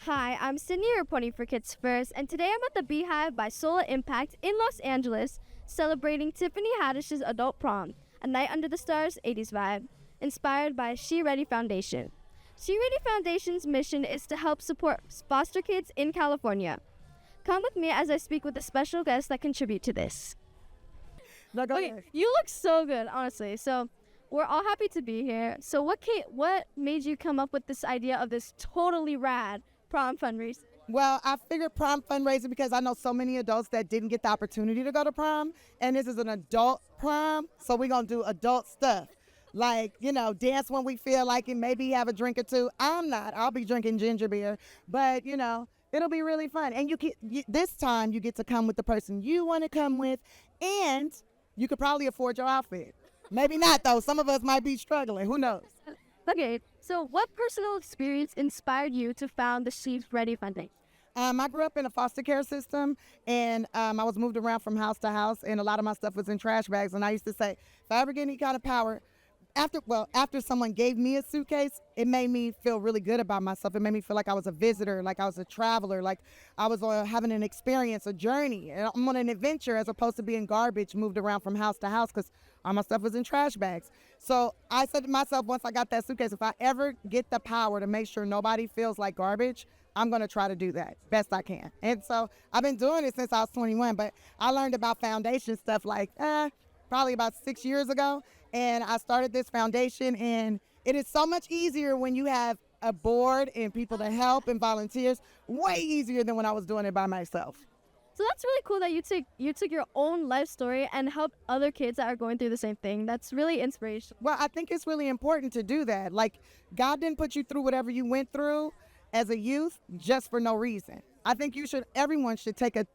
Hi, I'm Sydney reporting for Kids First, and today I'm at the Beehive by Sola Impact in Los Angeles, celebrating Tiffany Haddish's adult prom, a night under the stars 80's vibe, inspired by She Ready Foundation. She Ready Foundation's mission is to help support foster kids in California. Come with me as I speak with a special guest that contribute to this. Okay, you look so good, honestly. So we're all happy to be here. So what made you come up with this idea of this totally rad prom fundraiser? Well, I figured prom fundraiser because I know so many adults that didn't get the opportunity to go to prom, and this is an adult prom, so we're going to do adult stuff. Like, dance when we feel like it, maybe have a drink or two. I'm not. I'll be drinking ginger beer, but, it'll be really fun. And this time you get to come with the person you want to come with, and you could probably afford your outfit. Maybe not, though. Some of us might be struggling. Who knows? Okay, so what personal experience inspired you to found the She Ready Foundation? I grew up in a foster care system, and I was moved around from house to house, and a lot of my stuff was in trash bags. And I used to say, if I ever get any kind of power, after someone gave me a suitcase, it made me feel really good about myself. It made me feel like I was a visitor, like I was a traveler, like I was having an experience, a journey. And I'm on an adventure as opposed to being garbage moved around from house to house because all my stuff was in trash bags. So I said to myself, once I got that suitcase, if I ever get the power to make sure nobody feels like garbage, I'm going to try to do that best I can. And so I've been doing it since I was 21, but I learned about foundation stuff like probably about 6 years ago. And I started this foundation, and it is so much easier when you have a board and people to help and volunteers, way easier than when I was doing it by myself. So that's really cool that you took your own life story and helped other kids that are going through the same thing. That's really inspirational. Well, I think it's really important to do that. Like, God didn't put you through whatever you went through as a youth just for no reason. I think everyone should take a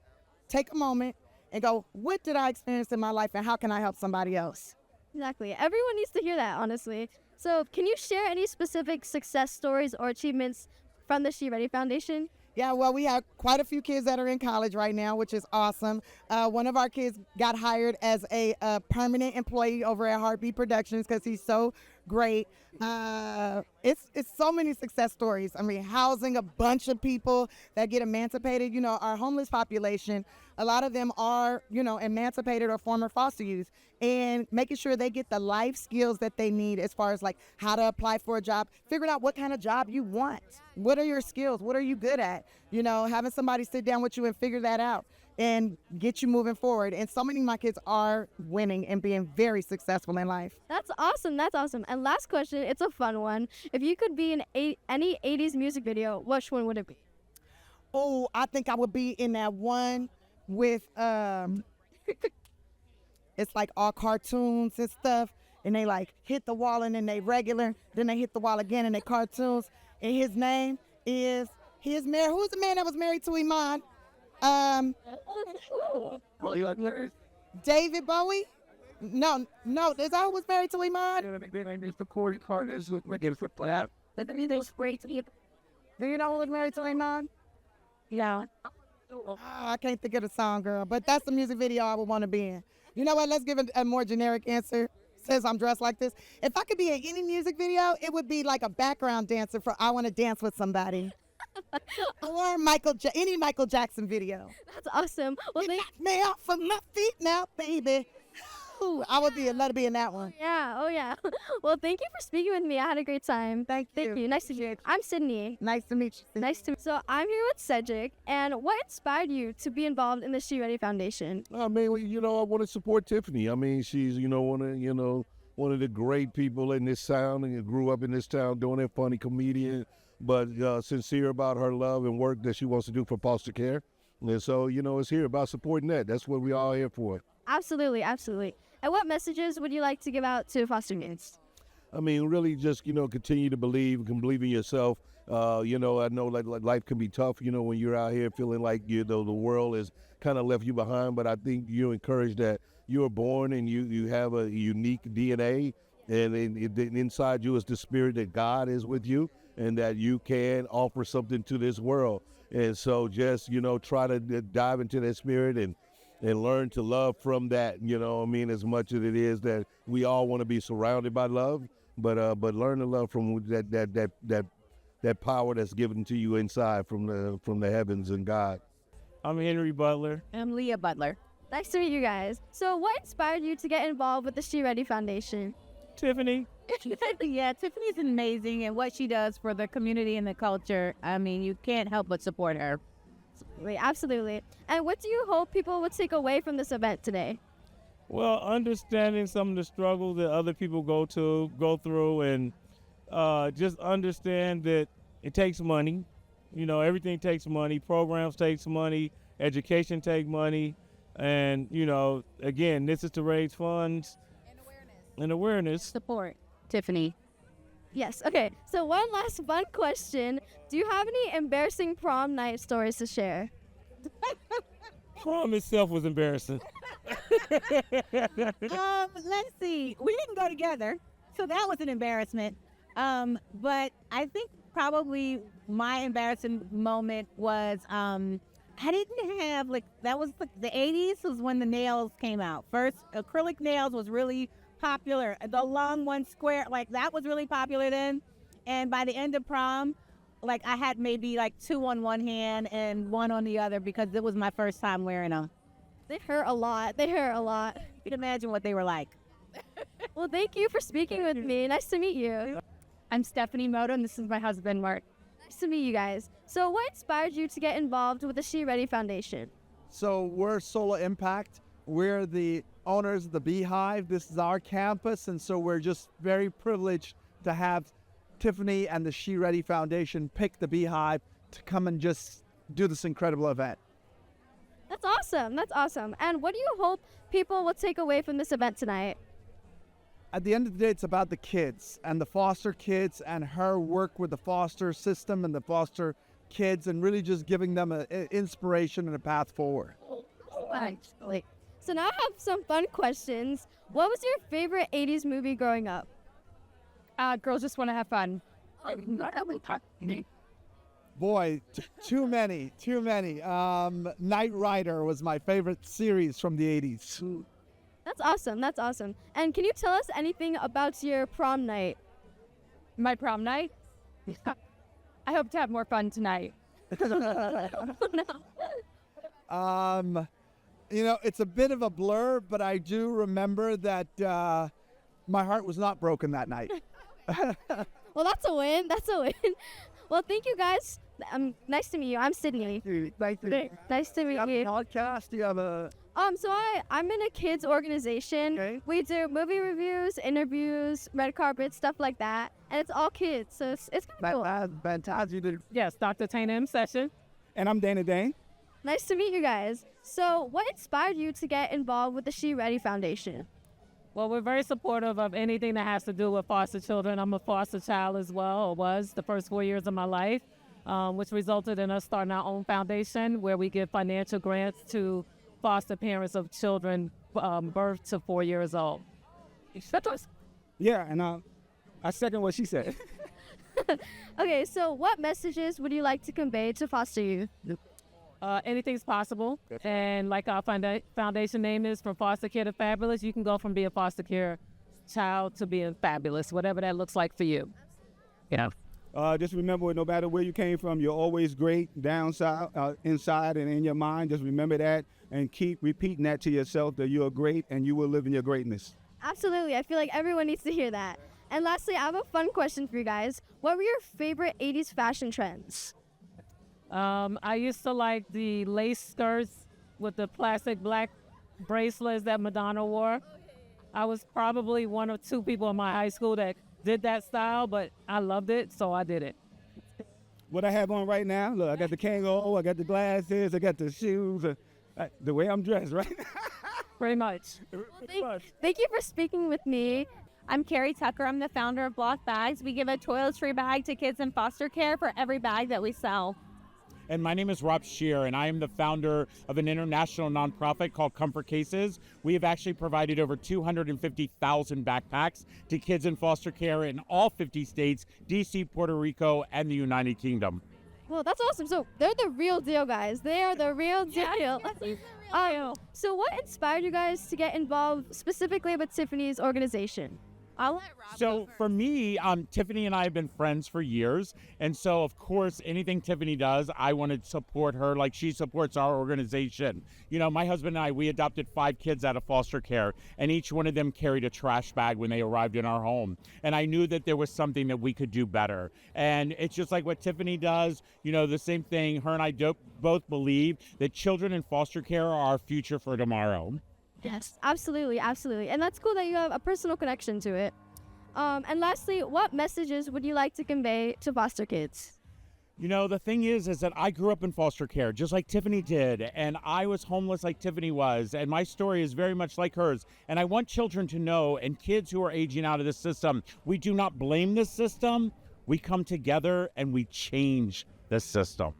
moment and go, what did I experience in my life and how can I help somebody else? Exactly. Everyone needs to hear that, honestly. So can you share any specific success stories or achievements from the She Ready Foundation? Yeah, well, we have quite a few kids that are in college right now, which is awesome. One of our kids got hired as a permanent employee over at Heartbeat Productions because he's so great. It's so many success stories. I mean, housing a bunch of people that get emancipated. Our homeless population, a lot of them are, emancipated or former foster youth, and making sure they get the life skills that they need as far as like how to apply for a job, figuring out what kind of job you want. What are your skills? What are you good at? Having somebody sit down with you and figure that out and get you moving forward. And so many of my kids are winning and being very successful in life. That's awesome. That's awesome. And last question, it's a fun one. If you could be in any 80's music video, which one would it be? Oh, I think I would be in that one with, it's like all cartoons and stuff. And they like hit the wall and then they regular. Then they hit the wall again and they cartoons. And his name is, who's the man that was married to Iman? David Bowie? No, is that who was married to Iman? Do you know who was married to Iman? Yeah. I can't think of the song, girl, but that's the music video I would want to be in. You know what? Let's give a more generic answer since I'm dressed like this. If I could be in any music video, it would be like a background dancer for I Want to Dance with Somebody. Or any Michael Jackson video. That's awesome. Well, Knock me off of my feet now, baby. Ooh, I would let it be in that one. Yeah. Oh, yeah. Well, thank you for speaking with me. I had a great time. Thank you. Nice to meet you. I'm Sydney. Nice to meet you. Nice to meet you. So I'm here with Cedric. And what inspired you to be involved in the She Ready Foundation? I mean, I want to support Tiffany. I mean, she's, one of the great people in this town and grew up in this town doing a funny comedian, but sincere about her love and work that she wants to do for foster care. And so, it's here about supporting that. That's what we all here for. Absolutely, absolutely. And what messages would you like to give out to foster kids? I mean, really just, continue to believe in yourself. I know like life can be tough, when you're out here feeling like, the world has kind of left you behind. But I think you're encouraged that you're born and you have a unique DNA. And inside you is the spirit that God is with you and that you can offer something to this world. And so just, try to dive into that spirit and learn to love from that, as much as it is that we all want to be surrounded by love, but learn to love from that that power that's given to you inside from the heavens and God. I'm Henry Butler. I'm Leah Butler. Nice to meet you guys. So what inspired you to get involved with the She Ready Foundation? Tiffany. Yeah, Tiffany's amazing, and what she does for the community and the culture, I mean, you can't help but support her. Absolutely. And what do you hope people would take away from this event today? Well, understanding some of the struggles that other people go through, and just understand that it takes money. You know, everything takes money. Programs takes money. Education takes money. And, you know, again, this is to raise funds and awareness. Support Tiffany. Yes. Okay. So one last fun question. Do you have any embarrassing prom night stories to share? Prom itself was embarrassing. Let's see. We didn't go together, so that was an embarrassment. But I think probably my embarrassing moment was I didn't have, like, that was the 80s was when the nails came out. First, acrylic nails was really popular. The long one, square, like, that was really popular then. And by the end of prom, like, I had maybe like 2 on one hand and 1 on the other because it was my first time wearing them. They hurt a lot. They hurt a lot. You can imagine what they were like. Well, thank you for speaking with me. Nice to meet you. I'm Stephanie Moto, and this is my husband, Mark. Nice to meet you guys. So what inspired you to get involved with the She Ready Foundation? So we're Sola Impact. We're the owners of the Beehive. This is our campus, and so we're just very privileged to have Tiffany and the She Ready Foundation pick the Beehive to come and just do this incredible event. That's awesome. That's awesome. And what do you hope people will take away from this event tonight? At the end of the day, it's about the kids and the foster kids and her work with the foster system and the foster kids and really just giving them an inspiration and a path forward. So now I have some fun questions. What was your favorite 80s movie growing up? Girls Just Want to Have Fun. Boy, too many. Knight Rider was my favorite series from the 80s. That's awesome. That's awesome. And can you tell us anything about your prom night? My prom night? I hope to have more fun tonight. You know, it's a bit of a blur, but I do remember that my heart was not broken that night. Well, that's a win. That's a win. Well, thank you guys. Nice to meet you. I'm Sydney. Nice to meet you. Podcast, do you have a... So I'm in a kids organization. Okay. We do movie reviews, interviews, red carpet, stuff like that, and it's all kids, so it's kind of cool. Fantastic. Yes, Dr. Tana in session. And I'm Dane. Nice to meet you guys. So, what inspired you to get involved with the She Ready Foundation? Well, we're very supportive of anything that has to do with foster children. I'm a foster child as well, or was the first 4 years of my life, which resulted in us starting our own foundation where we give financial grants to foster parents of children birth to 4 years old. Yeah, and I second what she said. Okay, so what messages would you like to convey to foster youth? Anything's possible. And like our foundation name is, From Foster Care to Fabulous, you can go from being a foster care child to being fabulous, whatever that looks like for you. Yeah. Just remember, no matter where you came from, you're always great, downside, inside, and in your mind. Just remember that and keep repeating that to yourself, that you're great and you will live in your greatness. Absolutely. I feel like everyone needs to hear that. And lastly, I have a fun question for you guys. What were your favorite 80s fashion trends? I used to like the lace skirts with the plastic black bracelets that Madonna wore. I was probably one or two people in my high school that did that style, but I loved it, so I did it. What I have on right now, look, I got the Kango, I got the glasses, I got the shoes, the way I'm dressed right now. Pretty much. Thank you for speaking with me. I'm Carrie Tucker. I'm the founder of Block Bags. We give a toiletry bag to kids in foster care for every bag that we sell. And my name is Scheer, and I am the founder of an international nonprofit called Comfort Cases. We have actually provided over 250,000 backpacks to kids in foster care in all 50 states, DC, Puerto Rico, and the United Kingdom. Well, that's awesome. So they're the real deal, guys. They are the real deal. Yes, So what inspired you guys to get involved specifically with Tiffany's organization? I'll let Rob So go for first. me, Tiffany and I have been friends for years. And so, of course, anything Tiffany does, I want to support her like she supports our organization. You know, my husband and I, we adopted 5 kids out of foster care, and each one of them carried a trash bag when they arrived in our home. And I knew that there was something that we could do better. And it's just like what Tiffany does, you know, the same thing. Her and I both believe that children in foster care are our future for tomorrow. Yes, absolutely, absolutely. And that's cool that you have a personal connection to it. And lastly, what messages would you like to convey to foster kids? You know, the thing is that I grew up in foster care just like Tiffany did, and I was homeless like Tiffany was, and my story is very much like hers. And I want children to know, and kids who are aging out of the system, we do not blame the system. We come together and we change the system.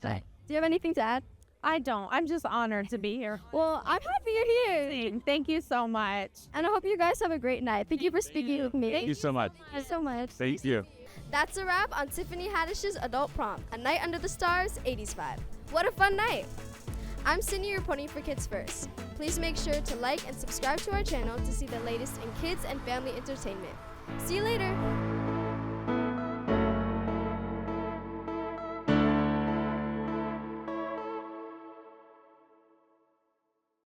Do you have anything to add? I don't. I'm just honored to be here. Well, I'm happy you're here. Thank you so much. And I hope you guys have a great night. Thank you for speaking with me. Thank you so much. Thank you so much. Thank you. That's a wrap on Tiffany Haddish's Adult Prom, a night under the stars, 80's vibe. What a fun night! I'm Cindy reporting for Kids First. Please make sure to like and subscribe to our channel to see the latest in kids and family entertainment. See you later!